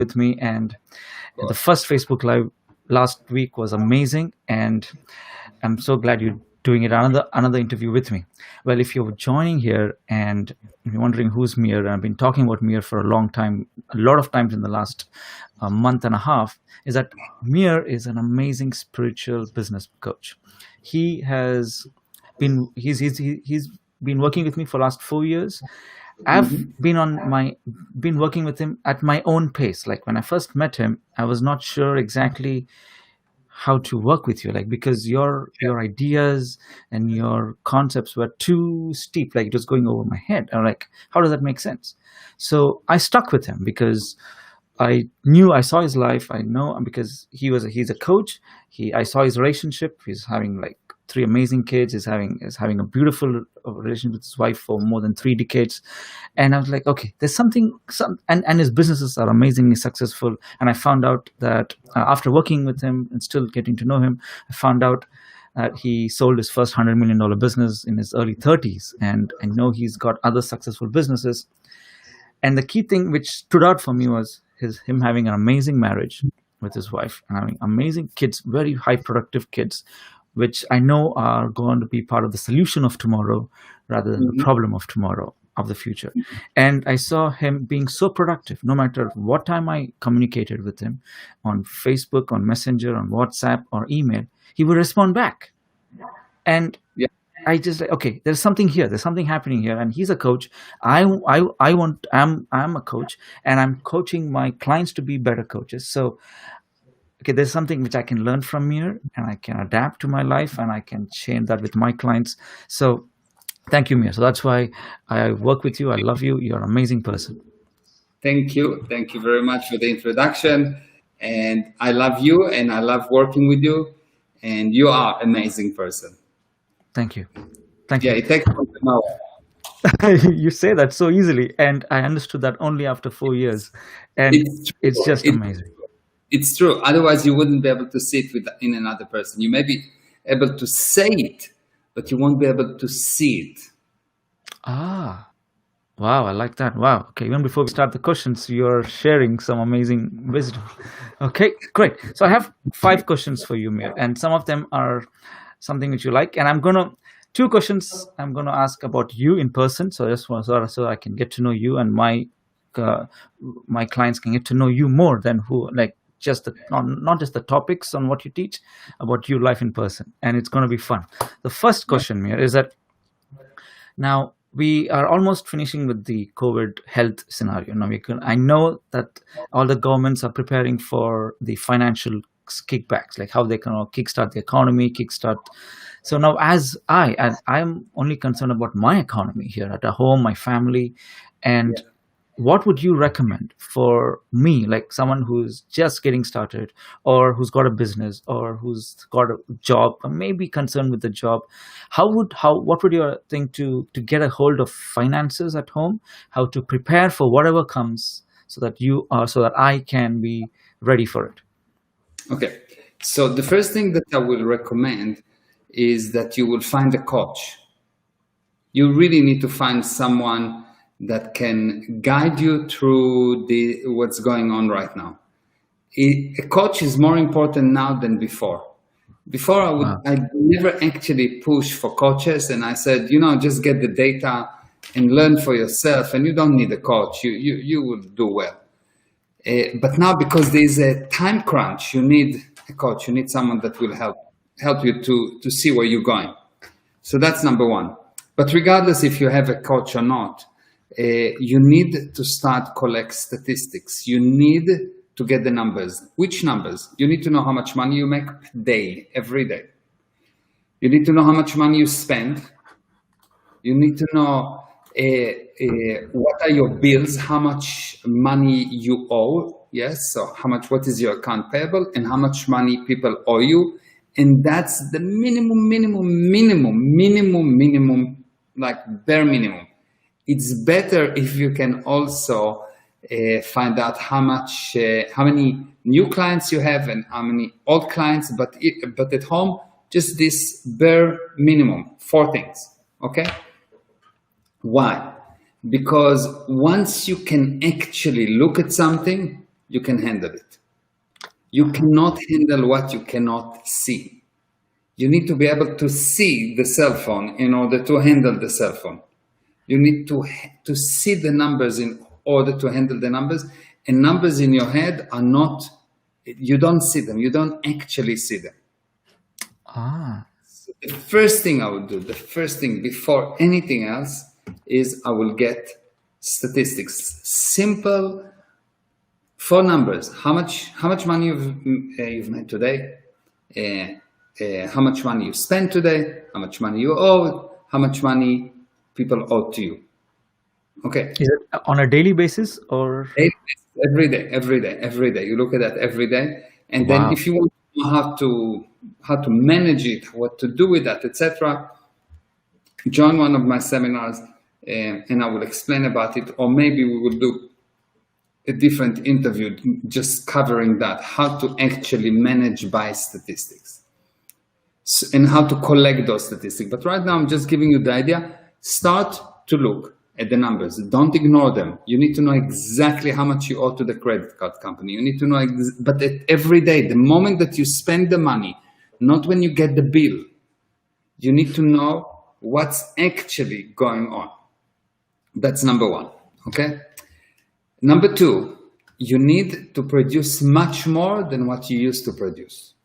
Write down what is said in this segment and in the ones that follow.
with me. And the first Facebook Live last week was amazing, and I'm so glad you're doing it another interview with me. Well, if you're joining here and you're wondering who's Mir, and I've been talking about Mir for a long time, a lot of times in the last month and a half, is that Mir is an amazing spiritual business coach. He has he's been working with me for the last 4 years. I've been working with him at my own pace. Like when I first met him, I was not sure exactly how to work with you, like because your ideas and your concepts were too steep, like it was going over my head. I'm like, how does that make sense? So I stuck with him because I saw his life. I know because he's a coach. I saw his relationship. He's having like three amazing kids. He's having a beautiful relationship with his wife for more than 3 decades. And I was like, okay, there's and his businesses are amazingly successful. And I found out that after working with him and still getting to know him, I found out that he sold his first $100 million business in his early 30s. And I know he's got other successful businesses. And the key thing which stood out for me was him having an amazing marriage with his wife and having amazing kids, very high productive kids, which I know are going to be part of the solution of tomorrow rather than the problem of tomorrow, of the future. And I saw him being so productive. No matter what time I communicated with him on Facebook, on Messenger, on WhatsApp or email, he would respond back. And I just like, okay, there's something here. There's something happening here. And he's a coach. I'm a coach, and I'm coaching my clients to be better coaches. So, okay, there's something which I can learn from here, and I can adapt to my life, and I can share that with my clients. So, thank you, Mir. So that's why I work with you. I love you. You're an amazing person. Thank you. Thank you very much for the introduction. And I love you, and I love working with you. And you are an amazing person. Thank you. Thank you. Yeah, it takes an hour. You say that so easily, and I understood that only after 4 years, and it's just amazing. It's true. Otherwise, you wouldn't be able to sit in another person. You may be able to say it, but you won't be able to see it. Ah, wow! I like that. Wow. Okay. Even before we start the questions, you're sharing some amazing wisdom. Okay, great. So I have 5 questions for you, Mir, and some of them are something which you like, and 2 questions I'm gonna ask about you in person. So so I can get to know you, and my clients can get to know you more than not just the topics on what you teach, about your life in person, and it's gonna be fun. The first question, Mir, is that now we are almost finishing with the COVID health scenario. Now I know that all the governments are preparing for the financial kickbacks, like how they can kickstart the economy, So now as I'm only concerned about my economy here at home, my family, and what would you recommend for me, like someone who's just getting started, or who's got a business, or who's got a job, or maybe concerned with the job? What would you think to get a hold of finances at home, how to prepare for whatever comes, so that I can be ready for it? Okay, so the first thing that I will recommend is that you will find a coach. You really need to find someone that can guide you through what's going on right now. A coach is more important now than before. Before I never actually push for coaches, and I said, just get the data and learn for yourself, and you don't need a coach. You will do well. But now, because there's a time crunch, you need a coach. You need someone that will help you to see where you're going. So that's number one. But regardless if you have a coach or not, you need to start collect statistics. You need to get the numbers. Which numbers? You need to know how much money you make daily, every day. You need to know how much money you spend. You need to know what are your bills, how much money you owe. Yes, so what is your account payable, and how much money people owe you. And that's the minimum, like bare minimum. It's better if you can also find out how many new clients you have and how many old clients, but at home, just this bare minimum, 4 things, okay? Why? Because once you can actually look at something, you can handle it. You cannot handle what you cannot see. You need to be able to see the cell phone in order to handle the cell phone. You need to see the numbers in order to handle the numbers. And numbers in your head are not, you don't see them. You don't actually see them. So the first thing I would do, the first thing before anything else, is I will get statistics. Simple 4 numbers. How much money you've made today? How much money you spent today? How much money you owe? How much money people owe to you? Okay. Is it on a daily basis or every day? You look at that every day, and then if you want to know how to manage it, what to do with that, etc., join one of my seminars, and I will explain about it. Or maybe we will do a different interview just covering that, how to actually manage by statistics and how to collect those statistics. But right now I'm just giving you the idea. Start to look at the numbers. Don't ignore them. You need to know exactly how much you owe to the credit card company. You need to know, but every day, the moment that you spend the money, not when you get the bill, you need to know what's actually going on. That's number 1, okay? Number 2, you need to produce much more than what you used to produce.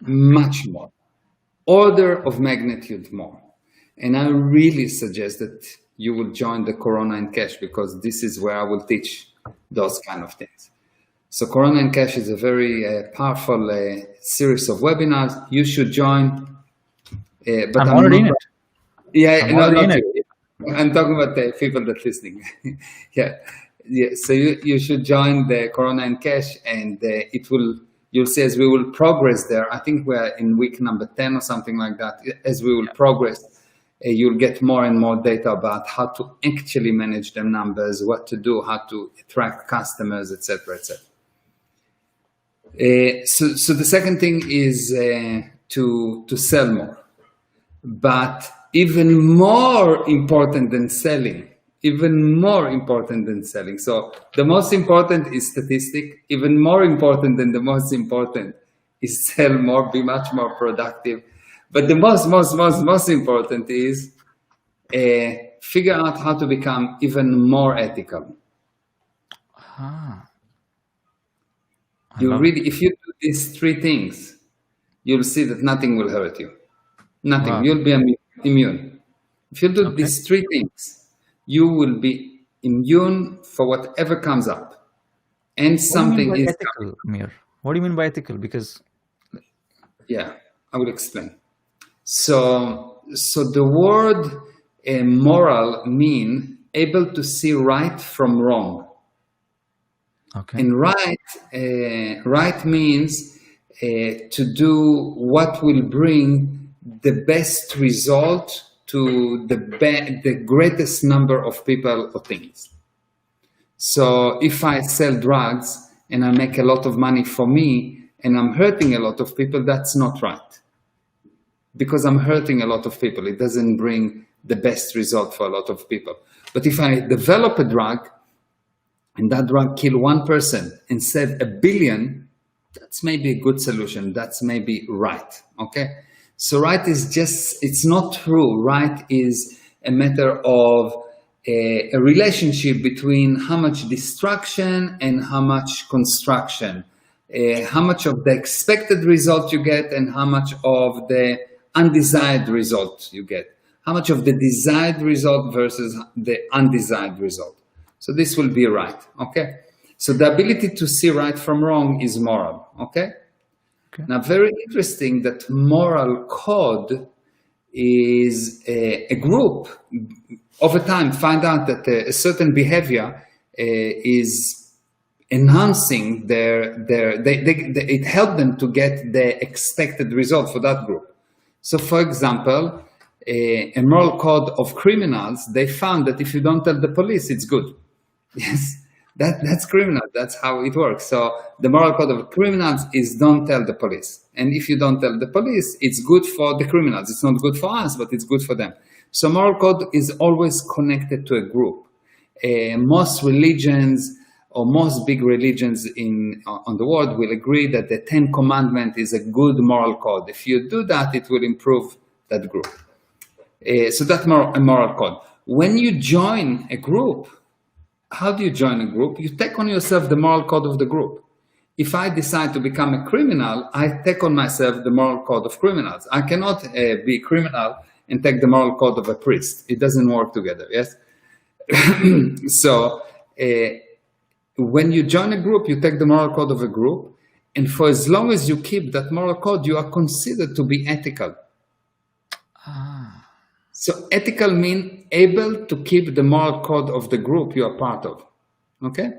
Much more. Order of magnitude more. And I really suggest that you will join the Corona and Cash, because this is where I will teach those kind of things. So Corona and Cash is a very powerful series of webinars. You should join. But I'm already in it. Yeah, I'm already in it. I'm talking about the people that are listening. yeah. So you should join the Corona and Cash, and you'll see as we will progress there. I think we're in week number 10 or something like that. As we will progress, you'll get more and more data about how to actually manage the numbers, what to do, how to attract customers, etc., etc. So the second thing is to sell more. But even more important than selling, So the most important is statistic. Even more important than the most important is sell more, be much more productive. But the most important is figure out how to become even more ethical. If you do these 3 things, you'll see that nothing will hurt you. Nothing. Wow. You'll be immune. If you do these 3 things, you will be immune for whatever comes up. And something is ethical, Mir. What do you mean by ethical? Because yeah, I will explain. So the word moral mean able to see right from wrong. Okay. And right means to do what will bring the best result to the greatest number of people or things. So if I sell drugs and I make a lot of money for me and I'm hurting a lot of people, that's not right. Because I'm hurting a lot of people, it doesn't bring the best result for a lot of people. But if I develop a drug and that drug kill 1 person and save 1 billion, that's maybe a good solution. That's maybe right, okay? So right is it's not true. Right is a matter of a relationship between how much destruction and how much construction, how much of the expected result you get and how much of the undesired result you get, how much of the desired result versus the undesired result. So this will be right, okay? So the ability to see right from wrong is moral, okay? Now, very interesting that moral code is a group. Over time, find out that a certain behavior is enhancing it helped them to get the expected result for that group. So, for example, a moral code of criminals, they found that if you don't tell the police, it's good. Yes. That's criminal. That's how it works. So the moral code of criminals is don't tell the police. And if you don't tell the police, it's good for the criminals. It's not good for us, but it's good for them. So moral code is always connected to a group. Most religions or most big religions on the world will agree that the 10 Commandments is a good moral code. If you do that, it will improve that group. So that's a moral code. When you join a group, how do you join a group? You take on yourself the moral code of the group. If I decide to become a criminal, I take on myself the moral code of criminals. I cannot be a criminal and take the moral code of a priest. It doesn't work together, yes? So when you join a group, you take the moral code of a group, and for as long as you keep that moral code, you are considered to be ethical. So ethical means able to keep the moral code of the group you are part of, okay?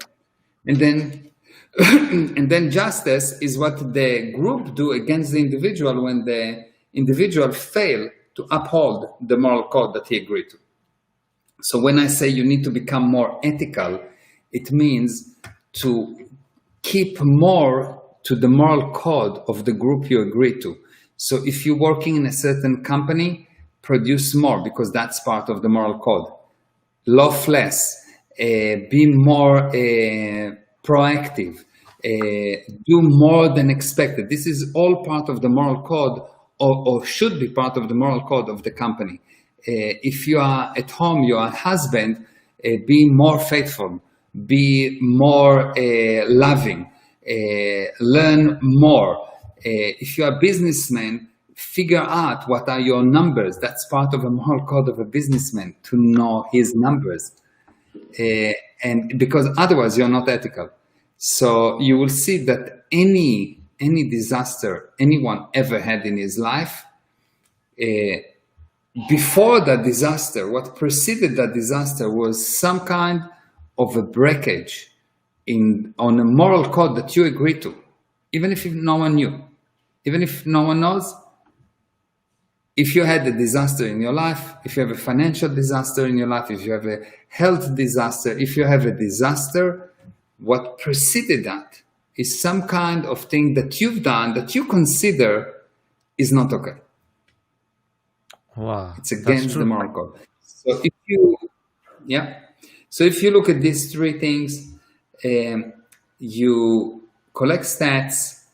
And then, and then justice is what the group do against the individual when the individual fail to uphold the moral code that he agreed to. So when I say you need to become more ethical, it means to keep more to the moral code of the group you agree to. So if you're working in a certain company, produce more because that's part of the moral code. Laugh less, be more proactive, do more than expected. This is all part of the moral code or should be part of the moral code of the company. If you are at home, you are a husband, be more faithful, be more loving, learn more. If you are a businessman, figure out what are your numbers. That's part of a moral code of a businessman, to know his numbers. And because otherwise you're not ethical. So you will see that any disaster anyone ever had in his life, before that disaster, what preceded that disaster was some kind of a breakage on a moral code that you agreed to, even if no one knew, even if no one knows. If you had a disaster in your life, if you have a financial disaster in your life, if you have a health disaster, if you have a disaster, what preceded that is some kind of thing that you've done that you consider is not okay. Wow. It's against the moral code. So if you look at these three things, you collect stats,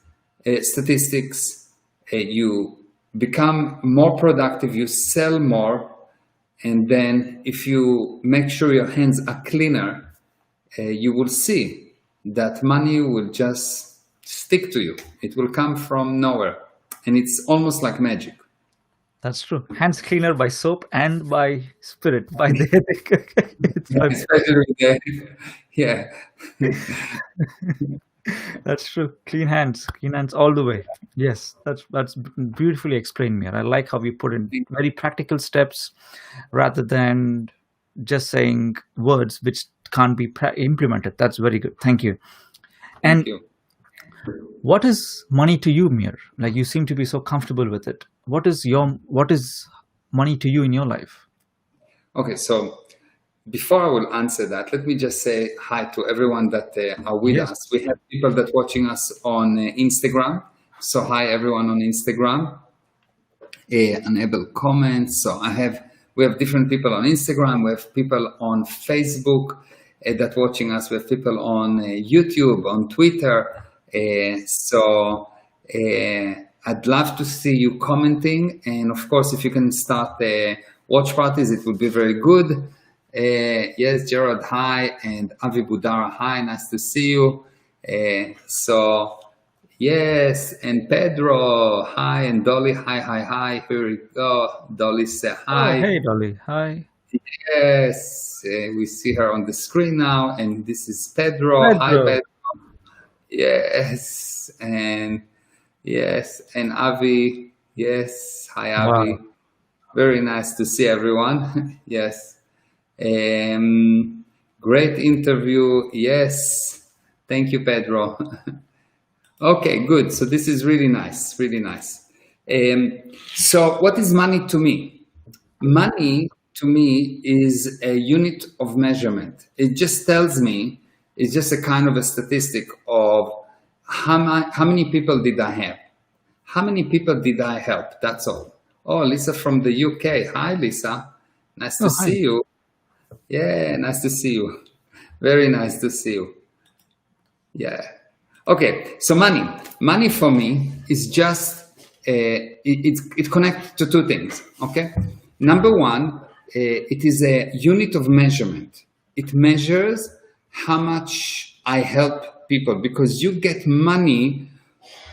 statistics, you become more productive, you sell more, and then if you make sure your hands are cleaner, you will see that money will just stick to you. It will come from nowhere, and it's almost like magic. That's true. Hands cleaner by soap and by spirit, by the Yeah. That's true. Clean hands all the way. Yes, that's beautifully explained, Mir. I like how you put in very practical steps rather than just saying words which can't be implemented. That's very good. Thank you. And Thank you. What is money to you, Mir? Like, you seem to be so comfortable with it. What is money to you in your life? Okay, so before I will answer that, let me just say hi to everyone that are with Yes. us. We have people that watching us on Instagram. So hi everyone on Instagram. Enable comments. So we have different people on Instagram. We have people on Facebook that watching us. We have people on YouTube, on Twitter. I'd love to see you commenting. And of course, if you can start watch parties, it would be very good. Yes, Gerard, hi, and Avi Budara, hi, nice to see you. Yes, and Pedro, hi, and Dolly, hi. Here we go. Dolly, say hi. Oh, hey, Dolly. Hi. Yes, we see her on the screen now, and this is Pedro. Hi, Pedro. Yes, and Avi. Yes, hi, Avi. Wow. Very nice to see everyone. Yes. Great interview. Yes. Thank you, Pedro. Okay, good. So this is really nice, really nice. So what is money to me? Money to me is a unit of measurement. It just tells me, it's just a kind of a statistic of how many people did I have? How many people did I help? That's all. Oh, Lisa from the UK. Hi, Lisa. Nice to see you. Yeah, nice to see you. Very nice to see you. Yeah. Okay. So money for me is just it connects to two things. Okay. Number one, it is a unit of measurement. It measures how much I help people because you get money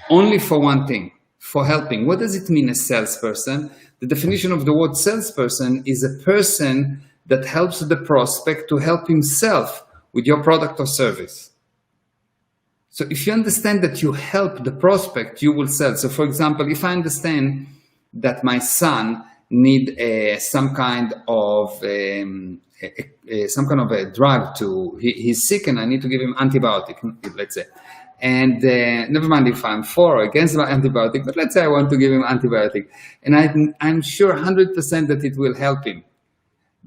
only for one thing, for helping. What does it mean, a salesperson? The definition of the word salesperson is a person that helps the prospect to help himself with your product or service. So if you understand that you help the prospect, you will sell. So for example, if I understand that my son need some kind of a drug to he's sick and I need to give him antibiotic, let's say. And never mind if I'm for or against antibiotic, but let's say I want to give him antibiotic, and I'm sure 100% that it will help him.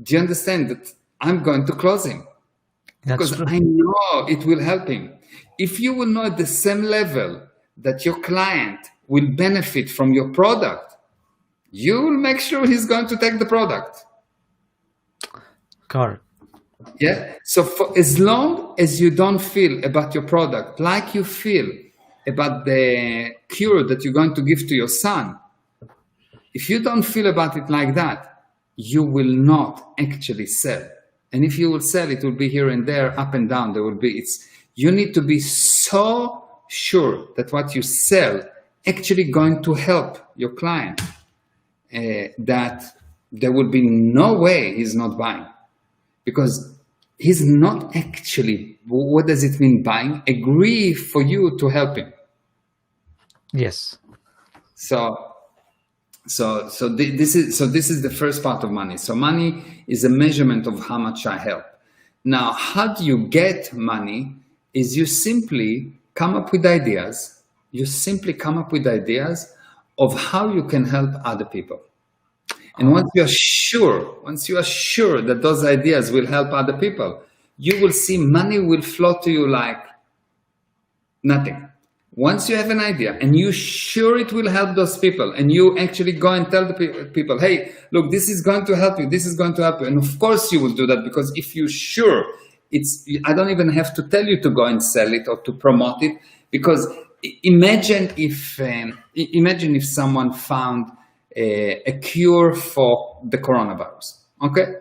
Do you understand that I'm going to close him? That's Because true. I know it will help him. If you will know at the same level that your client will benefit from your product, you will make sure he's going to take the product. Got it. Yeah. So for as long as you don't feel about your product like you feel about the cure that you're going to give to your son, if you don't feel about it like that, you will not actually sell. And if you will sell, it will be here and there, up and down. There will be, you need to be so sure that what you sell actually going to help your client, that there will be no way he's not buying. Because he's not actually, what does it mean buying? Agree for you to help him. Yes. So this is the first part of money. So money is a measurement of how much I help. Now, how do you get money? Is you simply come up with ideas. You simply come up with ideas of how you can help other people. And once you are sure that those ideas will help other people, you will see money will flow to you like nothing. Once you have an idea and you're sure it will help those people, and you actually go and tell the people, hey, look, this is going to help you, this is going to help you. And of course you will do that, because if you're sure, I don't even have to tell you to go and sell it or to promote it, because imagine if someone found a cure for the coronavirus. Okay,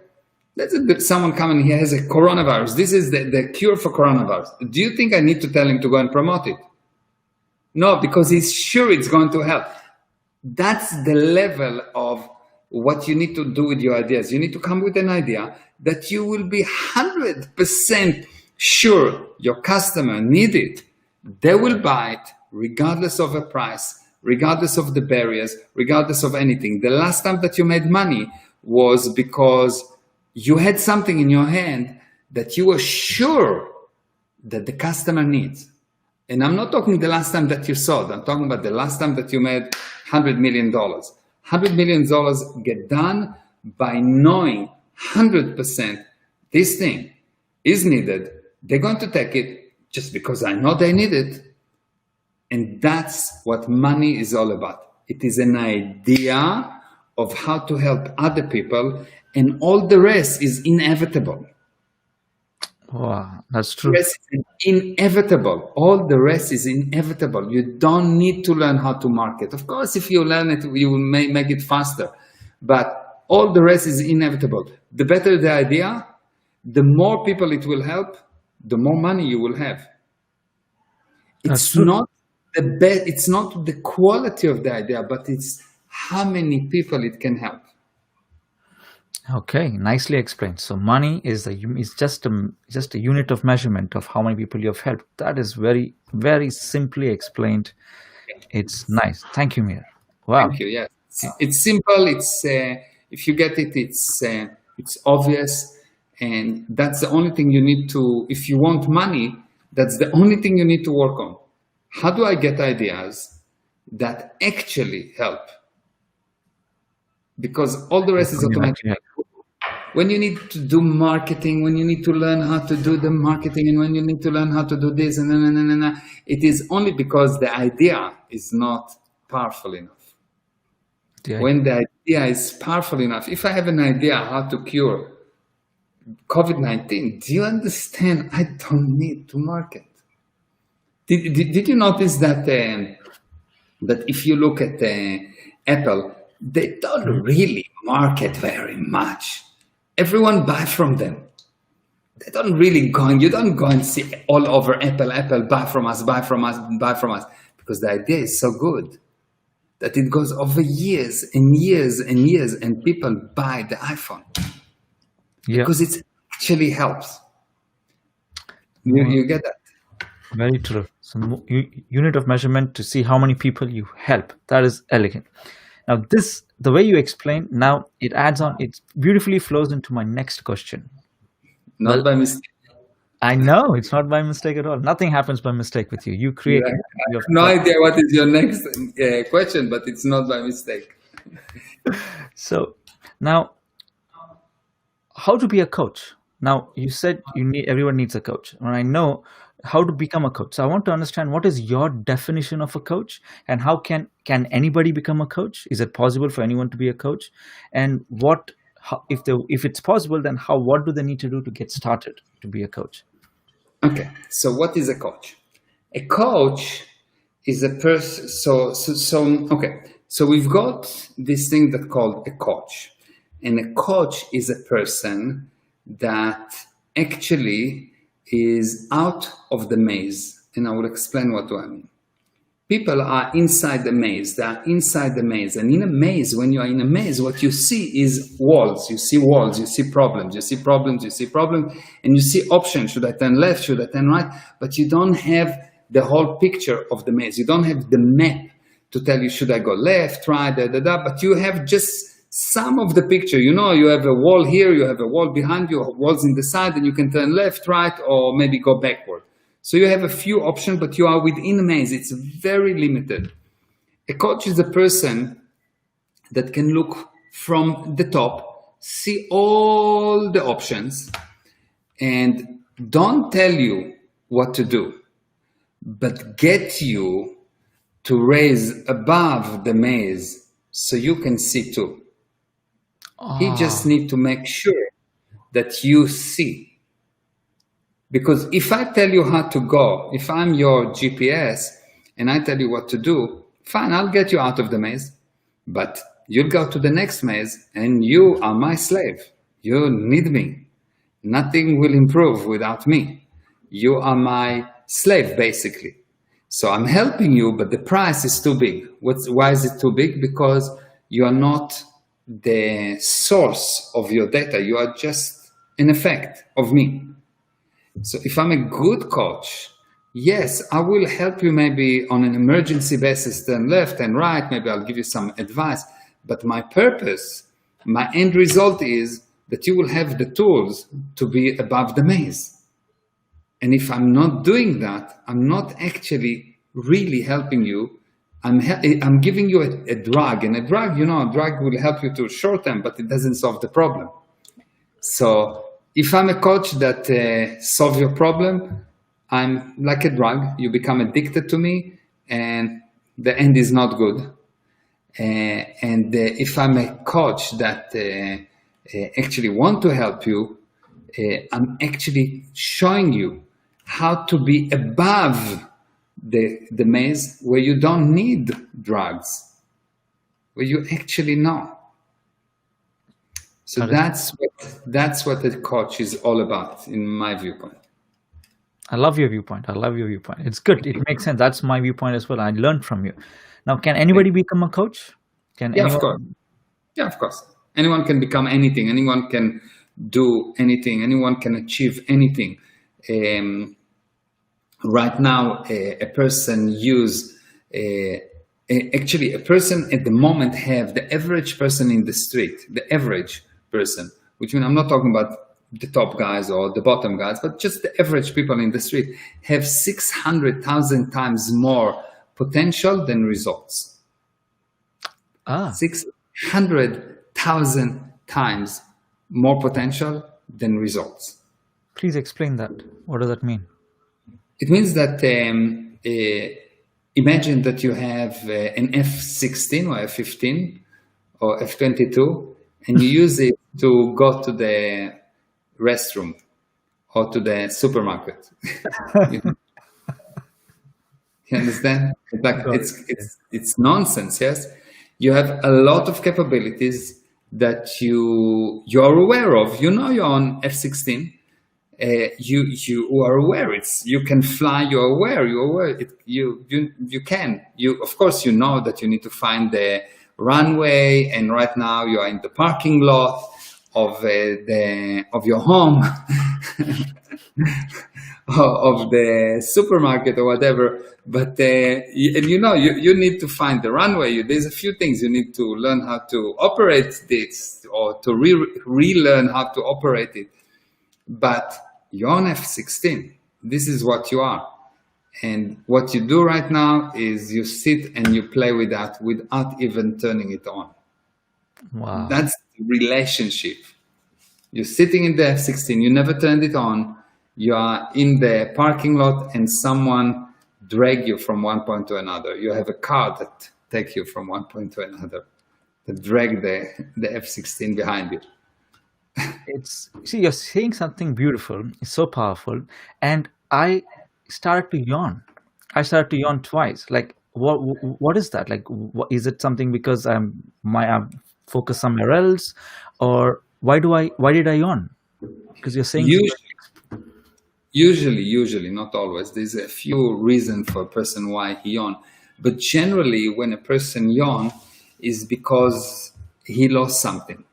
someone come and he has a coronavirus. This is the cure for coronavirus. Do you think I need to tell him to go and promote it? No, because he's sure it's going to help. That's the level of what you need to do with your ideas. You need to come with an idea that you will be 100% sure your customer need it. They will buy it regardless of the price, regardless of the barriers, regardless of anything. The last time that you made money was because you had something in your hand that you were sure that the customer needs. And I'm not talking the last time that you sold. I'm talking about the last time that you made $100 million. $100 million get done by knowing 100% this thing is needed. They're going to take it just because I know they need it. And that's what money is all about. It is an idea of how to help other people, and all the rest is inevitable. Wow, that's true. The rest is inevitable. All the rest is inevitable. You don't need to learn how to market. Of course, if you learn it, you will make it faster. But all the rest is inevitable. The better the idea, the more people it will help, the more money you will have. It's not the best. It's not the quality of the idea, but it's how many people it can help. Okay, nicely explained. So money is just a unit of measurement of how many people you have helped. That is very, very simply explained. It's nice. Thank you, Mir. Wow. Thank you. Yes, it's simple. It's if you get it, it's obvious, and that's the only thing you need to. If you want money, that's the only thing you need to work on. How do I get ideas that actually help? Because all the rest is automatic. When you need to do marketing, when you need to learn how to do the marketing, and when you need to learn how to do this, and it is only because the idea is not powerful enough. Yeah. When the idea is powerful enough, if I have an idea how to cure COVID-19, do you understand? I don't need to market. Did you notice that if you look at Apple, they don't Mhm. really market very much. Everyone buy from them. They don't really go and you don't go and see all over Apple, buy from us, buy from us, buy from us, because the idea is so good that it goes over years and years and years, and people buy the iPhone Yeah. because it actually helps. You, Well, you get that? very true. So unit of measurement to see how many people you help. That is elegant. Now, this the way you explain. Now it adds on. It beautifully flows into my next question. Not Well, by mistake. I know it's not by mistake at all. Nothing happens by mistake with you. You You create have it. You have no thought. idea what is your next question, but it's not by mistake. So now, how to be a coach? Now you said you need everyone needs a coach, and I know how to become a coach. So I want to understand what is your definition of a coach, and how can anybody become a coach? Is it possible for anyone to be a coach? And what if it's possible, then how what do they need to do to get started to be a coach? Okay, so what is a coach? A coach is a person. Okay. So we've got this thing that called a coach, and a coach is a person that actually is out of the maze, and I will explain what do I mean. People are inside the maze. They are inside the maze. And in a maze, when you are in a maze, what you see is walls. You see walls, you see problems, you see problems, you see problems, and you see options. Should I turn left? Should I turn right? But you don't have the whole picture of the maze. You don't have the map to tell you, should I go left, right, da, da, da. But you have just some of the picture. You know, you have a wall here, you have a wall behind you, walls in the side, and you can turn left, right, or maybe go backward. So you have a few options, but you are within a maze. It's very limited. A coach is a person that can look from the top, see all the options, and don't tell you what to do, but get you to raise above the maze so you can see too. He just Ah, needs to make sure that you see. Because if I tell you how to go, if I'm your GPS and I tell you what to do, fine, I'll get you out of the maze. But you'll go to the next maze and you are my slave. You need me. Nothing will improve without me. You are my slave, basically. So I'm helping you, but the price is too big. Why is it too big? Because you are not the source of your data. You are just an effect of me. So if I'm a good coach, yes, I will help you maybe on an emergency basis, turn left and right. Maybe I'll give you some advice. But my purpose, my end result is that you will have the tools to be above the maze. And if I'm not doing that, I'm not actually really helping you. I'm giving you a drug, and a drug, a drug will help you to short term, but it doesn't solve the problem. So if I'm a coach that solves your problem, I'm like a drug. You become addicted to me, and the end is not good. And if I'm a coach that actually want to help you, I'm actually showing you how to be above the maze where you don't need drugs, where you actually know. So that is. that's what the coach is all about, in my viewpoint. I love your viewpoint. I love your viewpoint. It's good. It makes sense. That's my viewpoint as well. I learned from you. Now, can anybody become a coach? Can Yeah, of course. anyone? Yeah, of course. Anyone can become anything. Anyone can do anything. Anyone can achieve anything. Right now, a person actually a person at the moment have the average person in the street, the average person, which means I'm not talking about the top guys or the bottom guys, but just the average people in the street have 600,000 times more potential than results. Ah, 600,000 times more potential than results. please explain that. What does that mean? It means that imagine that you have an F-16 or F-15 or F-22, and you use it to go to the restroom or to the supermarket. You know? You understand? It's like Got it. it's nonsense. Yes, you have a lot of capabilities that you're aware of. You know, you're on F-16. You are aware. It's you can fly. You're aware. You're aware. You can. You of course you know that you need to find the runway. And right now you are in the parking lot of your home. Of the supermarket or whatever, but and you need to find the runway. There's a few things you need to learn how to operate this, or to relearn how to operate it. But you're on F-16. This is what you are, and what you do right now is you sit and you play with that without even turning it on. Wow. That's the relationship. You're sitting in the F-16. You never turned it on. You are in the parking lot and someone drag you from one point to another. You have a car that take you from one point to another, that drag the F-16 behind you. See, you're saying something beautiful. It's so powerful, and I started to yawn. I started to yawn twice. Like, what is that? Like, is it something because I'm focused somewhere else, or why did I yawn? Because you're saying Usually, not always. There's a few reasons for a person why he yawn, but generally, when a person yawn, is because he lost something.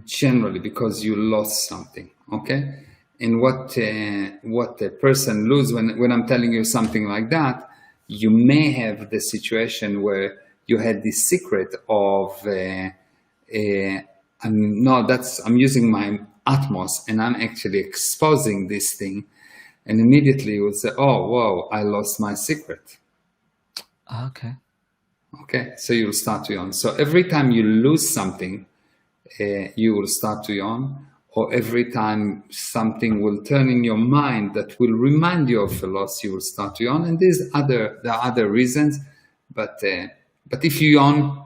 Generally, because you lost something. Okay, and what a person lose when I'm telling you something like that, you may have the situation where you had this secret of I'm using my Atmos and I'm actually exposing this thing, and immediately you would say, oh wow, I lost my secret. Okay, so you'll start to yawn. So every time you lose something, you will start to yawn, or every time something will turn in your mind that will remind you of a loss, you will start to yawn. And there are other reasons, but if you yawn,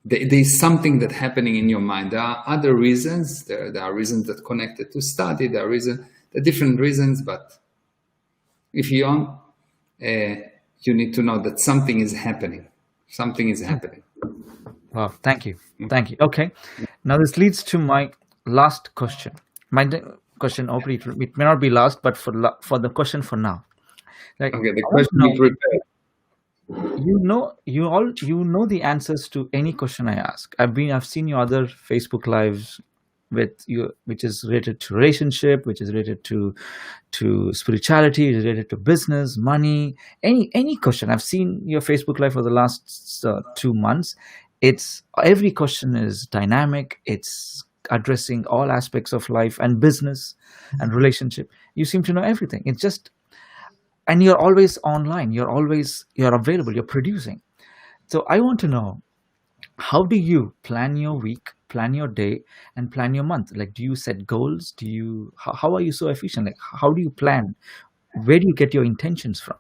there's something that's happening in your mind. There are other reasons. There are reasons that connected to study. There are different reasons. But if you yawn, you need to know that something is happening. Something is happening. wow, thank you. Okay, now this leads to my last question. My question, hopefully, it may not be last, but for the question for now. Like, Okay, the I want to question know, you prepared. you know the answers to any question I ask. I've seen your other Facebook lives with you, which is related to relationship, which is related to spirituality, related to business, money, any question. I've seen your Facebook live for the last 2 months. It's every question is dynamic. It's addressing all aspects of life and business and relationship. You seem to know everything. It's just, and you're always online. You're available. You're producing. So I want to know, how do you plan your week, plan your day, and plan your month? Like, do you set goals? How are you so efficient? Like, how do you plan? Where do you get your intentions from?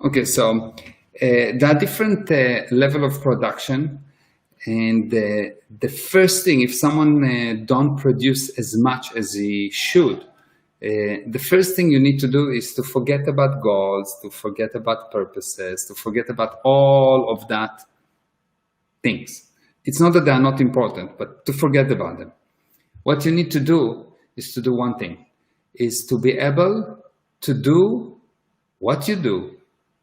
Okay, so there are different level of production, and the first thing, if someone don't produce as much as he should, the first thing you need to do is to forget about goals, to forget about purposes, to forget about all of that things. It's not that they are not important, but to forget about them. What you need to do is to do one thing, is to be able to do what you do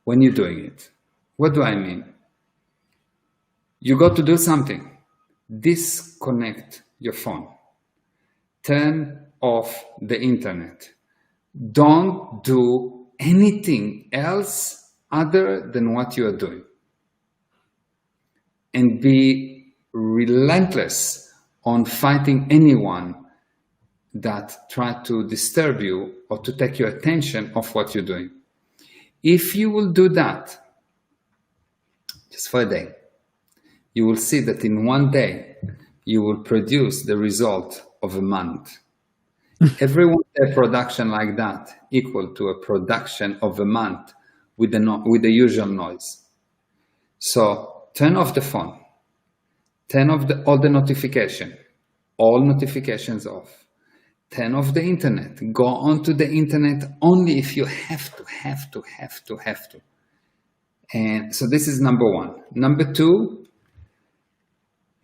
when you're doing it. What do I mean? You got to do something. Disconnect your phone. Turn off the internet. Don't do anything else other than what you are doing. And be relentless on fighting anyone that try to disturb you or to take your attention off what you're doing. If you will do that just for a day, you will see that in one day you will produce the result of a month. Every one day production like that equal to a production of a month with the usual noise. So turn off the phone, turn off all the notification, all notifications off. turn off the internet. Go onto the internet only if you have to. And so this is number one. Number two,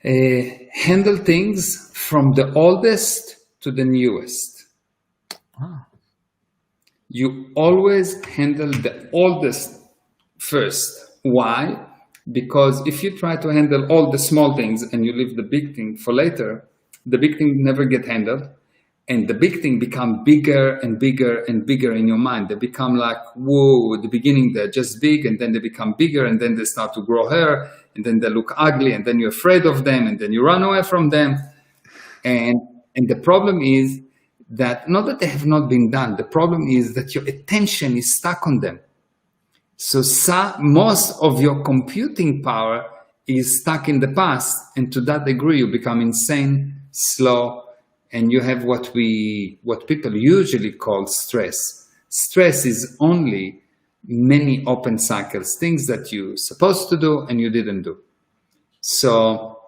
handle things from the oldest to the newest. Ah, You always handle the oldest first. Why? Because if you try to handle all the small things and you leave the big thing for later, the big thing never get handled, and the big thing become bigger and bigger and bigger in your mind. They become like, whoa, at the beginning they're just big, and then they become bigger, and then they start to grow hair, and then they look ugly, and then you're afraid of them, and then you run away from them. And the problem is that not that they have not been done, the problem is that your attention is stuck on them. So most of your computing power is stuck in the past, and to that degree you become insane, slow, and you have what people usually call stress. Stress is only many open cycles, things that you're supposed to do and you didn't do. So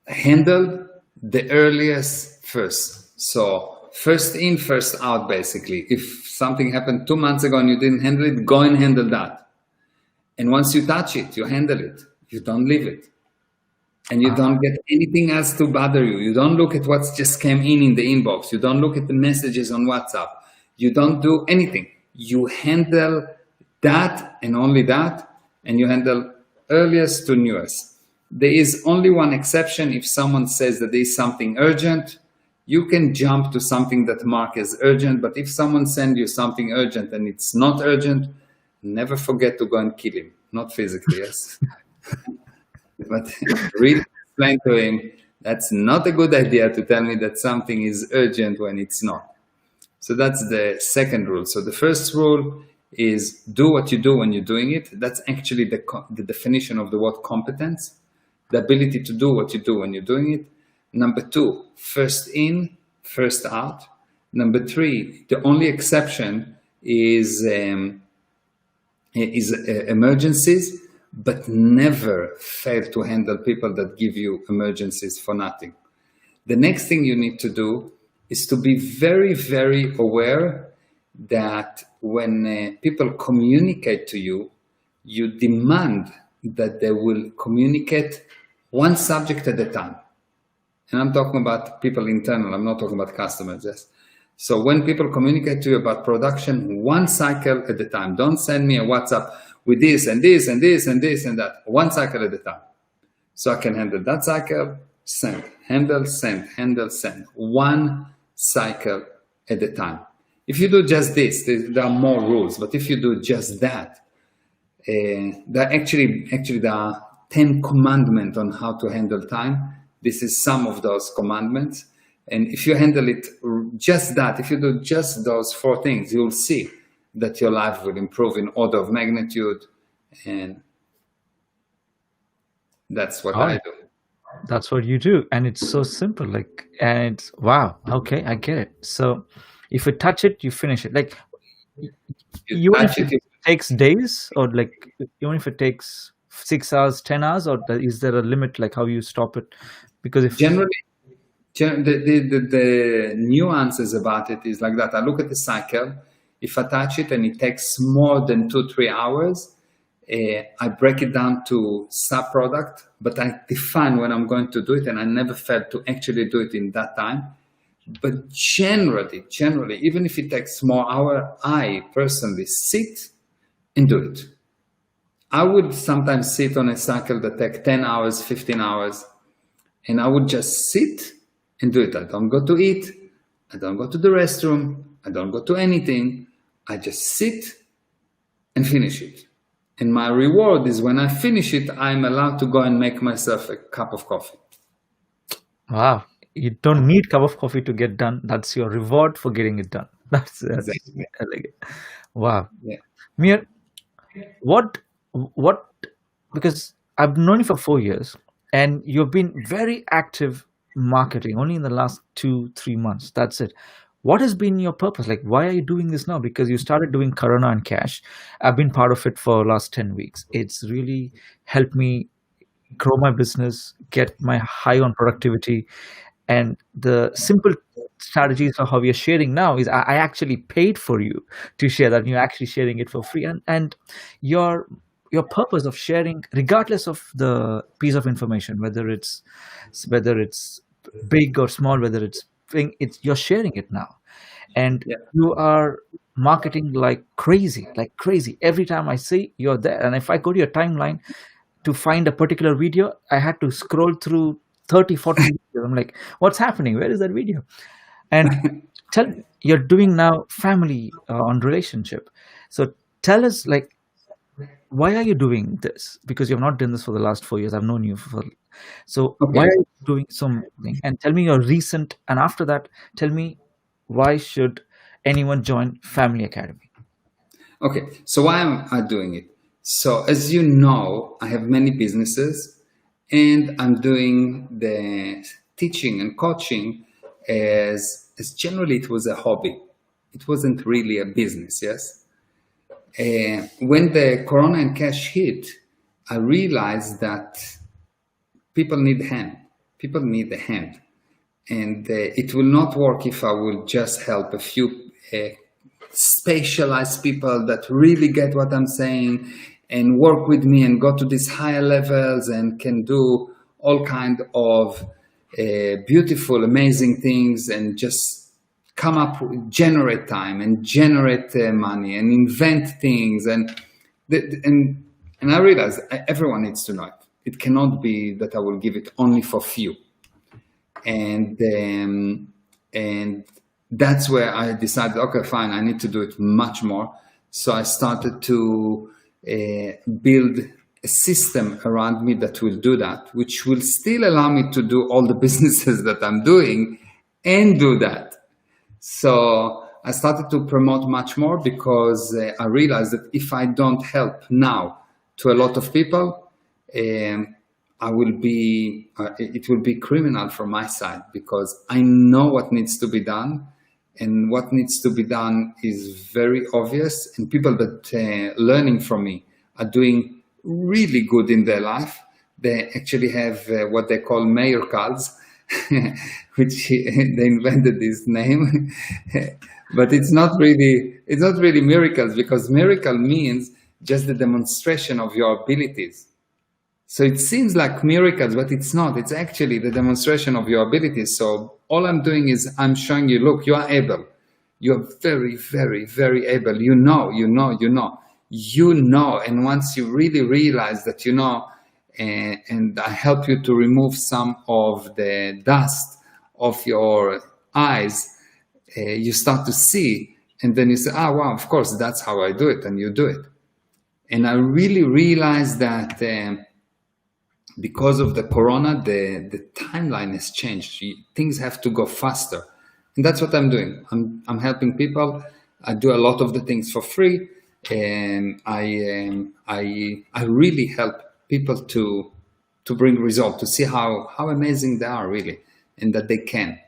handle the earliest first. So first in, first out, basically. If something happened 2 months ago and you didn't handle it, go and handle that. And once you touch it, you handle it. You don't leave it. And you don't get anything else to bother you. You don't look at what's just came in the inbox. You don't look at the messages on WhatsApp. You don't do anything. You handle that and only that, and you handle earliest to newest. There is only one exception. If someone says that there is something urgent, you can jump to something that marks as urgent. But if someone sends you something urgent and it's not urgent, never forget to go and kill him. Not physically, yes. But really explain to him, that's not a good idea to tell me that something is urgent when it's not. So that's the second rule. So the first rule is do what you do when you're doing it. That's actually the definition of the word competence, the ability to do what you do when you're doing it. Number two, first in, first out. Number three, the only exception is emergencies, but never fail to handle people that give you emergencies for nothing. The next thing you need to do is to be very, very aware that when people communicate to you, you demand that they will communicate one subject at a time. And I'm talking about people internal, I'm not talking about customers. Yes. So when people communicate to you about production, one cycle at a time. Don't send me a WhatsApp with this and this and this and this and that. One cycle at a time. So I can handle that cycle, send, handle, send, handle, send. One cycle at a time. If you do just this, there are more rules. But if you do just that, there are 10 commandments on how to handle time. This is some of those commandments. And if you handle it just that, if you do just those 4 things, you'll see that your life will improve in order of magnitude. And that's what I do. that's what you do, and it's so simple. And it's wow. Okay, I get it. So, if you touch it, you finish it. You Even touch if it, it takes days, or even if it takes 6 hours, 10 hours, or is there a limit? Like how you stop it? Because if generally, the nuances about it is like that. I look at the cycle. If I touch it and it takes more than 2-3 hours, I break it down to sub-product, but I define when I'm going to do it, and I never failed to actually do it in that time. But generally, even if it takes more hour, I personally sit and do it. I would sometimes sit on a cycle that takes 10 hours, 15 hours, and I would just sit and do it. I don't go to eat. I don't go to the restroom. I don't go to anything. I just sit and finish it. And my reward is when I finish it, I'm allowed to go and make myself a cup of coffee. wow, you don't need cup of coffee to get done. That's your reward for getting it done. That's Exactly. I like it. Wow, Yeah. Mir, what because I've known you for 4 years, and you've been very active marketing only in the last 2-3 months. That's it. What has been your purpose? Like, why are you doing this now? Because you started doing Corona and Cash. I've been part of it for the last 10 weeks. It's really helped me grow my business, get my high on productivity, And the simple strategies for how we are sharing now is I actually paid for you to share that. You're actually sharing it for free, and your your purpose of sharing, regardless of the piece of information, whether it's big or small, whether it's thing, it's you're sharing it now, and Yeah. you are marketing like crazy. Every time I see you're there, and if I go to your timeline to find a particular video, I had to scroll through 30, 40 videos. I'm like, what's happening? Where is that video? And tell you're doing now family on relationship. So tell us, like, why are you doing this? Because you've not done this for the last 4 years. I've known you for, so why Okay. are you doing something? And tell me your recent, and after that, tell me why should anyone join Family Academy? Okay. So why am I doing it? So as you know, I have many businesses, and I'm doing the teaching and coaching as generally it was a hobby. It wasn't really a business. Yes. When the Corona and cash hit, I realized that people need hand. People need a hand, and it will not work if I will just help a few specialized people that really get what I'm saying and work with me and go to these higher levels and can do all kind of beautiful, amazing things and just come up with, generate time and generate money and invent things and and I realize everyone needs to know it. It cannot be that I will give it only for few, and that's where I decided, okay, fine, I need to do it much more. So I started to build a system around me that will do that, which will still allow me to do all the businesses that I'm doing and do that. So I started to promote much more because I realized that if I don't help now to a lot of people, I will be, it will be criminal from my side because I know what needs to be done, and what needs to be done is very obvious. And people that learning from me are doing really good in their life. They actually have what they call mayor cards, which they invented this name, but it's not really miracles, because miracle means just the demonstration of your abilities. So it seems like miracles, but it's not. It's actually the demonstration of your abilities. So all I'm doing is I'm showing you, look, you are able. You're very, very, very able. You know, you know, you know, you know. And once you really realize that you know, and I help you to remove some of the dust of your eyes, you start to see. And then you say, ah, wow, of course, that's how I do it. And you do it. And I really realized that because of the corona, the timeline has changed. Things have to go faster. And that's what I'm doing. I'm helping people. I do a lot of the things for free. And I really help people to bring results, to see how amazing they are really, and that they can.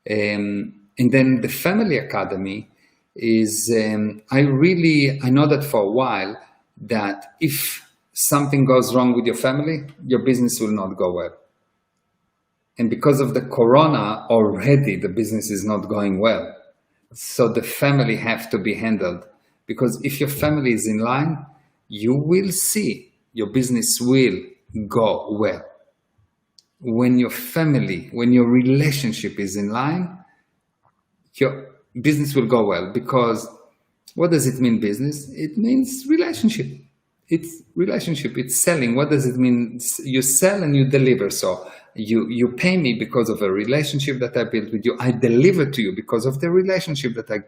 And then the Family Academy is, I know that for a while, that if something goes wrong with your family, your business will not go well. And because of the corona, already the business is not going well. So the family have to be handled, because if your family is in line, you will see your business will go well. When your family, when your relationship is in line, your business will go well. Because what does it mean, business? It means relationship. It's relationship. It's selling. What does it mean? You sell and you deliver. So you pay me because of a relationship that I built with you. I deliver to you because of the relationship that I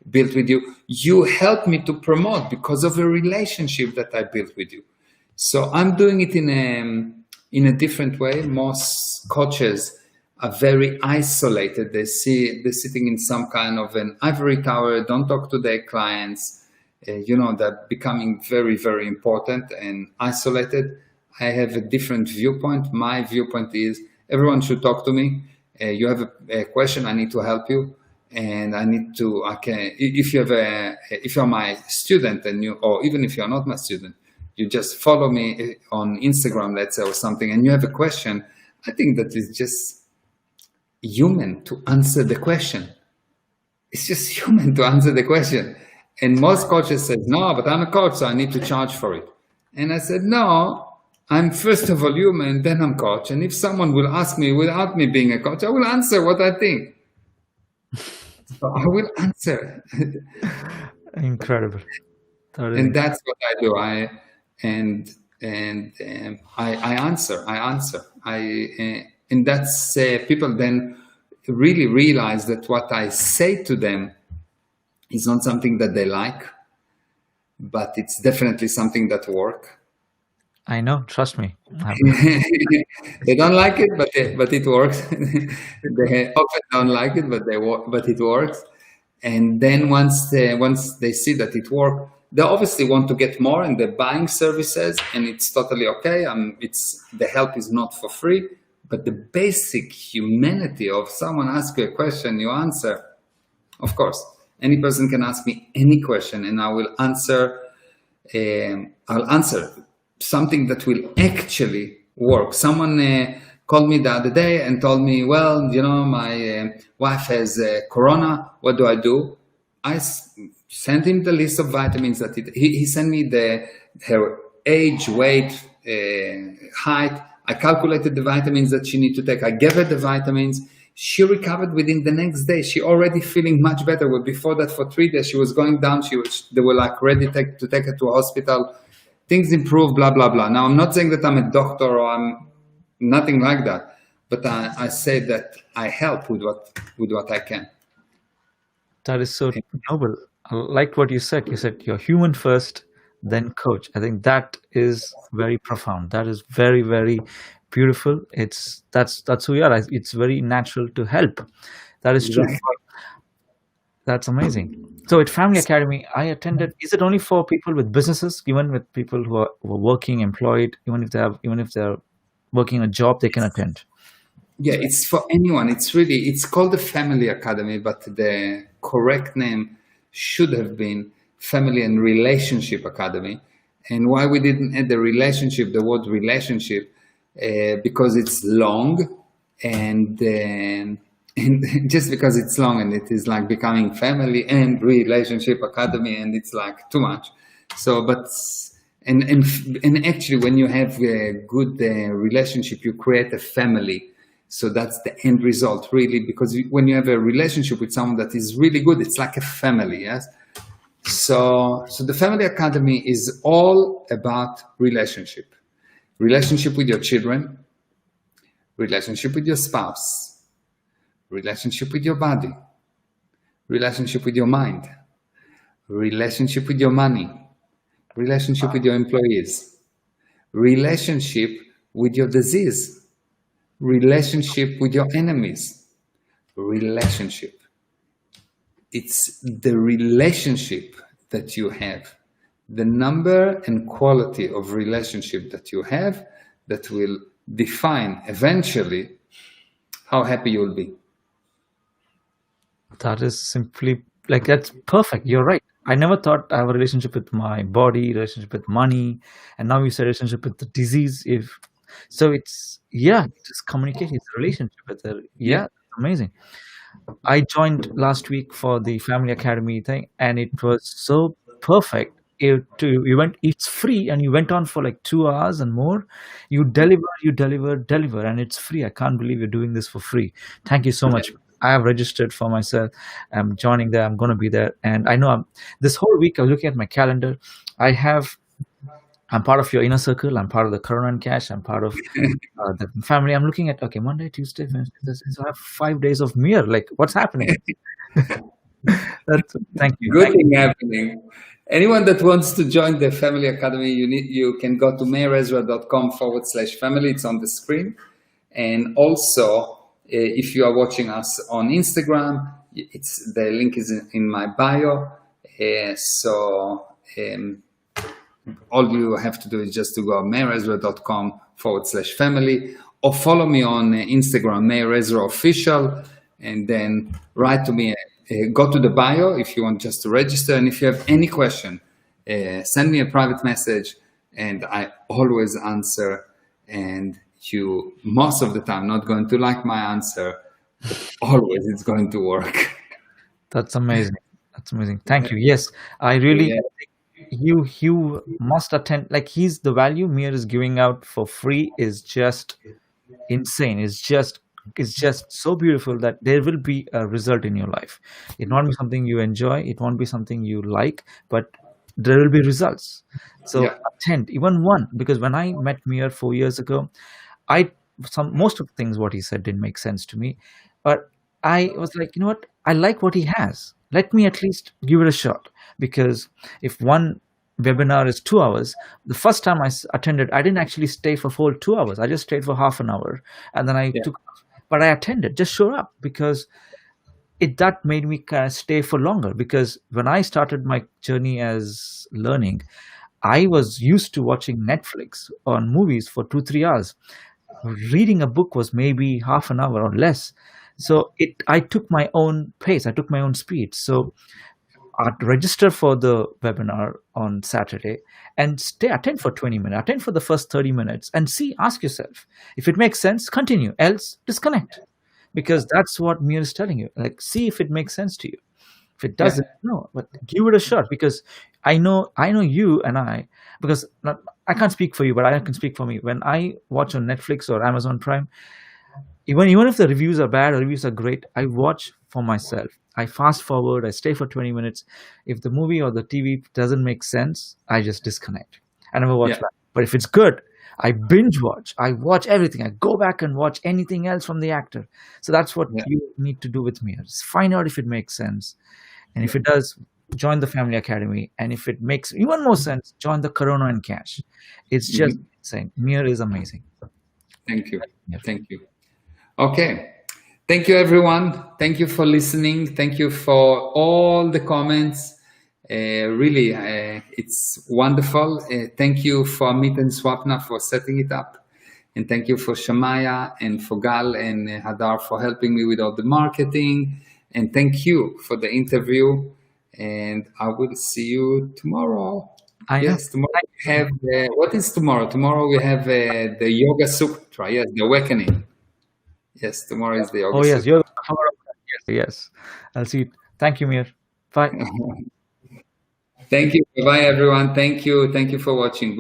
built with you. You help me to promote because of a relationship that I built with you. So I'm doing it in a different way. Most coaches are very isolated. They're sitting in some kind of an ivory tower, don't talk to their clients. They're becoming very, very important and isolated. I have a different viewpoint. My viewpoint is everyone should talk to me. You have a question, I need to help you. And if you're my student, or even if you're not my student, you just follow me on Instagram, let's say, or something, and you have a question, I think that is just human to answer the question. It's just human to answer the question. And most coaches said, no, but I'm a coach, so I need to charge for it. And I said, no, I'm first of all human, then I'm coach. And if someone will ask me without me being a coach, I will answer what I think. So I will answer. Incredible. That is And that's what I do. I answer. And that's people then really realize that what I say to them is not something that they like, but it's definitely something that work. I know. Trust me. They don't like it, but it works. They often don't like it, but it works. And then once they see that it works, they obviously want to get more, and they're buying services, and it's totally okay. It's the help is not for free, but the basic humanity of someone asks you a question, you answer. Of course, any person can ask me any question, and I will answer. I'll answer something that will actually work. Someone called me the other day and told me, well, my wife has corona. What do I do? I sent him the list of vitamins that he sent me her age, weight, height. I calculated the vitamins that she need to take. I gave her the vitamins. She recovered within the next day. She already feeling much better. Well, before that, for 3 days, she was going down. They were like ready to take her to a hospital. Things improve, blah, blah, blah. Now, I'm not saying that I'm a doctor or I'm nothing like that, but I say that I help with what I can. That is so noble. I liked what you said. You said you're human first, then coach. I think that is very profound. That is very, very beautiful. That's who you are. It's very natural to help. That is true. Exactly. That's amazing. So at Family Academy, I attended. Is it only for people with businesses, even with people who are working, employed, even if they're working a job, they can attend? Yeah, it's for anyone. It's called the Family Academy, but the correct name should have been Family and Relationship Academy. And why we didn't add the word relationship, because it's long, and just because it's long, and it is like becoming Family and Relationship Academy, and it's like too much. So, but and actually, when you have a good relationship, you create a family. So that's the end result, really, because when you have a relationship with someone that is really good, it's like a family, yes? So the Family Academy is all about relationship. Relationship with your children, relationship with your spouse, relationship with your body, relationship with your mind, relationship with your money, relationship with your employees, relationship with your disease, relationship with your enemies, relationship. It's the relationship that you have, the number and quality of relationship that you have, that will define eventually how happy you'll be. That is simply like, that's perfect. You're right. I never thought I have a relationship with my body, relationship with money, and now you say relationship with the disease. It's just communicate. It's a relationship with it. Yeah, amazing. I joined last week for the Family Academy thing, and it was so perfect. It's free, and you went on for like 2 hours and more. You deliver, and it's free. I can't believe you're doing this for free. Thank you so much. I have registered for myself. I'm joining there. I'm going to be there, and I know this whole week. I'm looking at my calendar. I'm part of your inner circle. I'm part of the Corona and Cash. I'm part of the family. I'm looking at, okay, Monday, Tuesday, Wednesday, Thursday. So I have 5 days of mirror. Like, what's happening? Thank you. Good thing happening. Anyone that wants to join the Family Academy, you can go to meirezra.com/family. It's on the screen. And also, if you are watching us on Instagram, the link is in my bio. All you have to do is just to go meirezra.com/family, or follow me on Instagram, Meir Official, and then write to me. Go to the bio if you want just to register. And if you have any question, send me a private message, and I always answer. And you, most of the time, not going to like my answer, always it's going to work. That's amazing. That's amazing. Thank you. Yes, I really, Yeah, you must attend. Like, he's the value Mir is giving out for free is just insane. It's just so beautiful that there will be a result in your life. It won't be something you enjoy, it won't be something you like, but there will be results. So yeah, attend even one, because when I met Mir 4 years ago, I some most of the things what he said didn't make sense to me, but I was like, you know what? I like what he has. Let me at least give it a shot, because if one webinar is 2 hours, the first time attended, I didn't actually stay for full 2 hours. I just stayed for half an hour, and then I yeah, took. But I attended, just show up, because it that made me kind of stay for longer. Because when I started my journey as learning, I was used to watching Netflix on movies for 2 3 hours. Reading a book was maybe half an hour or less. So I took my own pace, I took my own speed. So I'd register for the webinar on Saturday and attend for 20 minutes, attend for the first 30 minutes, and see, ask yourself, if it makes sense, continue, else disconnect. Because that's what Mir is telling you. Like, see if it makes sense to you. If it yeah, doesn't, no, but give it a shot. Because I know you and I, because not, I can't speak for you, but I can speak for me. When I watch on Netflix or Amazon Prime, even if the reviews are bad or reviews are great, I watch for myself. I fast forward, I stay for 20 minutes. If the movie or the TV doesn't make sense, I just disconnect. I never watch yeah, back. But if it's good, I binge watch. I watch everything. I go back and watch anything else from the actor. So that's what yeah, you need to do with me. Just find out if it makes sense. And yeah. if it does, join the Family Academy. And if it makes even more sense, join the Corona and Cash. It's just Mhm. insane. Mir is amazing. Thank you. Yeah. Thank you. Okay. Thank you, everyone. Thank you for listening. Thank you for all the comments. Really, it's wonderful. Thank you for Amit and Swapna for setting it up. And thank you for Shamaya and for Gal and Hadar for helping me with all the marketing. And thank you for the interview. And I will see you tomorrow. I know. Yes, tomorrow we have, what is tomorrow? Tomorrow we have the Yoga Sutra. Yes, the awakening. Yes, tomorrow is the Oh, Yoga yes. You're Sutra. the power of that. Yes. Yes. I'll see you. Thank you, Mir. Bye. Thank you. Bye, everyone. Thank you. Thank you for watching.